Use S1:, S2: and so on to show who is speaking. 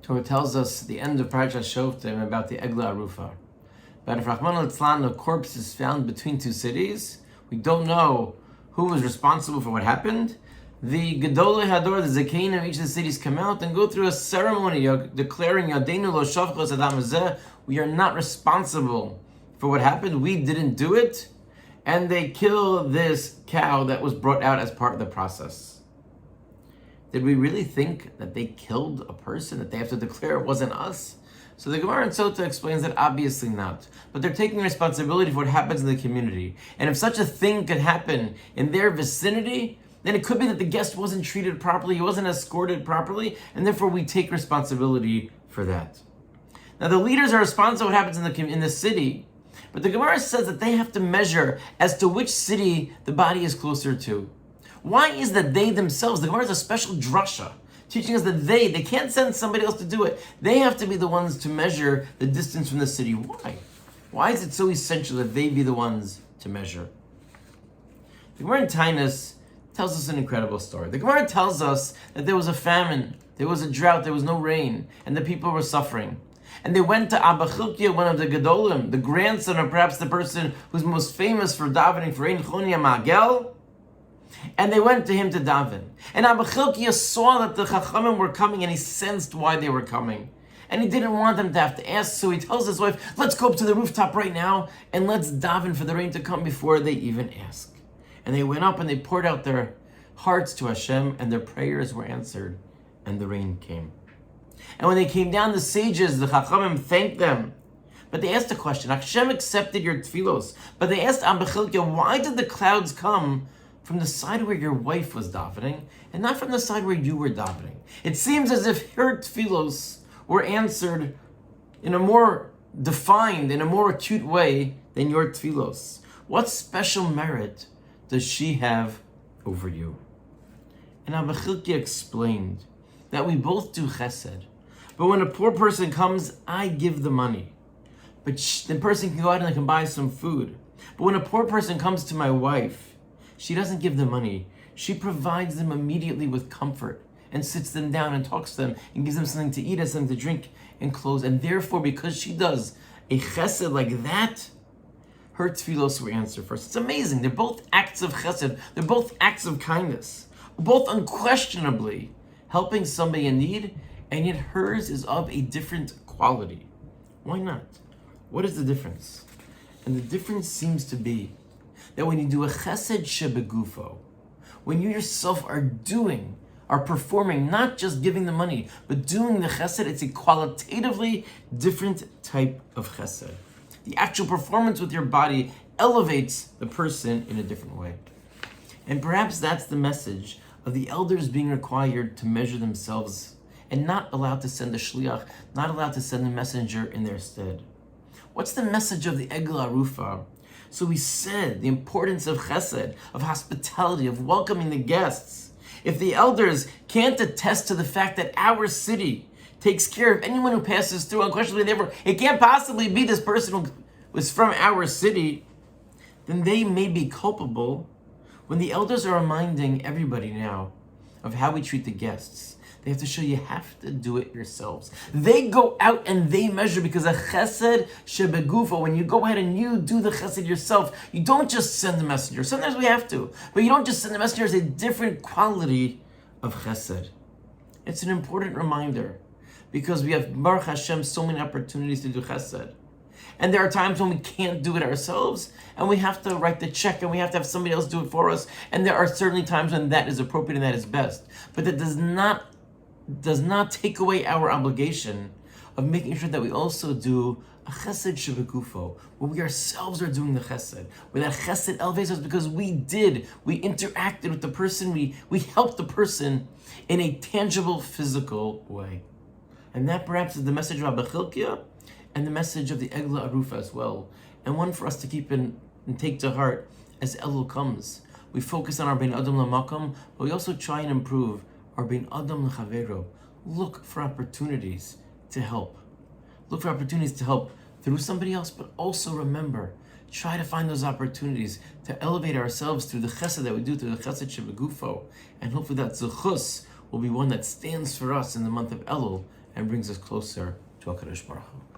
S1: Torah tells us at the end of Parshas Shoftim about the Egla Arufa. But if Rahman al-Tzlan, a corpse is found between two cities, we don't know who was responsible for what happened. The Gedolei Hador, the Zakein of each of the cities come out and go through a ceremony declaring Yadeinu lo shavchos adam hazeh, we are not responsible for what happened, we didn't do it, and they kill this cow that was brought out as part of the process. Did we really think that they killed a person, that they have to declare it wasn't us? So the Gemara in Sota explains that obviously not. But they're taking responsibility for what happens in the community. And if such a thing could happen in their vicinity, then it could be that the guest wasn't treated properly, he wasn't escorted properly, and therefore we take responsibility for that. Now the leaders are responsible for what happens in the city, but the Gemara says that they have to measure as to which city the body is closer to. Why is that they themselves, the Gemara is a special drasha, teaching us that they can't send somebody else to do it. They have to be the ones to measure the distance from the city. Why? Why is it so essential that they be the ones to measure? The Gemara in Tainus tells us an incredible story. The Gemara tells us that there was a famine, there was a drought, there was no rain, and the people were suffering. And they went to Abba Chilkiah, one of the Gedolim, the grandson of perhaps the person who's most famous for davening for Ein Chonia Magel, and they went to him to daven. And Abba Chilkiah saw that the Chachamim were coming, and he sensed why they were coming. And he didn't want them to have to ask, so he tells his wife, let's go up to the rooftop right now, and let's daven for the rain to come before they even ask. And they went up and they poured out their hearts to Hashem, and their prayers were answered, and the rain came. And when they came down, the sages, the Chachamim, thanked them. But they asked a question. Hashem accepted your tefillos. But they asked Abba Chilkiah, why did the clouds come from the side where your wife was davening, and not from the side where you were davening? It seems as if her tefillos were answered in a more defined, in a more acute way than your tefillos. What special merit does she have over you? And Abba Chilkiah explained that we both do chesed, but when a poor person comes, I give the money. But the person can go out and they can buy some food. But when a poor person comes to my wife, she doesn't give them money. She provides them immediately with comfort and sits them down and talks to them and gives them something to eat and something to drink and clothes. And therefore, because she does a chesed like that, her tefillos were answered first. It's amazing. They're both acts of chesed. They're both acts of kindness. Both unquestionably helping somebody in need, and yet hers is of a different quality. Why not? What is the difference? And the difference seems to be that when you do a chesed shebegufo, when you yourself are performing, not just giving the money, but doing the chesed, it's a qualitatively different type of chesed. The actual performance with your body elevates the person in a different way. And perhaps that's the message of the elders being required to measure themselves and not allowed to send a shliach, not allowed to send a messenger in their stead. What's the message of the Egla Arufa? So we said the importance of chesed, of hospitality, of welcoming the guests. If the elders can't attest to the fact that our city takes care of anyone who passes through, unquestionably, therefore, it can't possibly be this person who was from our city, then they may be culpable when the elders are reminding everybody now of how we treat the guests. They have to show you have to do it yourselves. They go out and they measure because a chesed shebegufo, when you go ahead and you do the chesed yourself, you don't just send the messenger. Sometimes we have to, but you don't just send the messenger. It's a different quality of chesed. It's an important reminder because we have, Baruch Hashem, so many opportunities to do chesed. And there are times when we can't do it ourselves, and we have to write the check, and we have to have somebody else do it for us. And there are certainly times when that is appropriate and that is best. But that does not take away our obligation of making sure that we also do a chesed shebegufo, where we ourselves are doing the chesed, where that chesed elevates us because we interacted with the person, we helped the person in a tangible, physical way. And that perhaps is the message of Abba Chilkiah and the message of the Egla Arufa as well, and one for us to keep and take to heart as Elul comes. We focus on our Bein Adam L'Makom, but we also try and improve our Bein Adam L'Chavero. Look for opportunities to help. Look for opportunities to help through somebody else, but also remember, try to find those opportunities to elevate ourselves through the chesed that we do, through the chesed shebegufo, and hopefully that zechus will be one that stands for us in the month of Elul and brings us closer to HaKadosh Baruch Hu.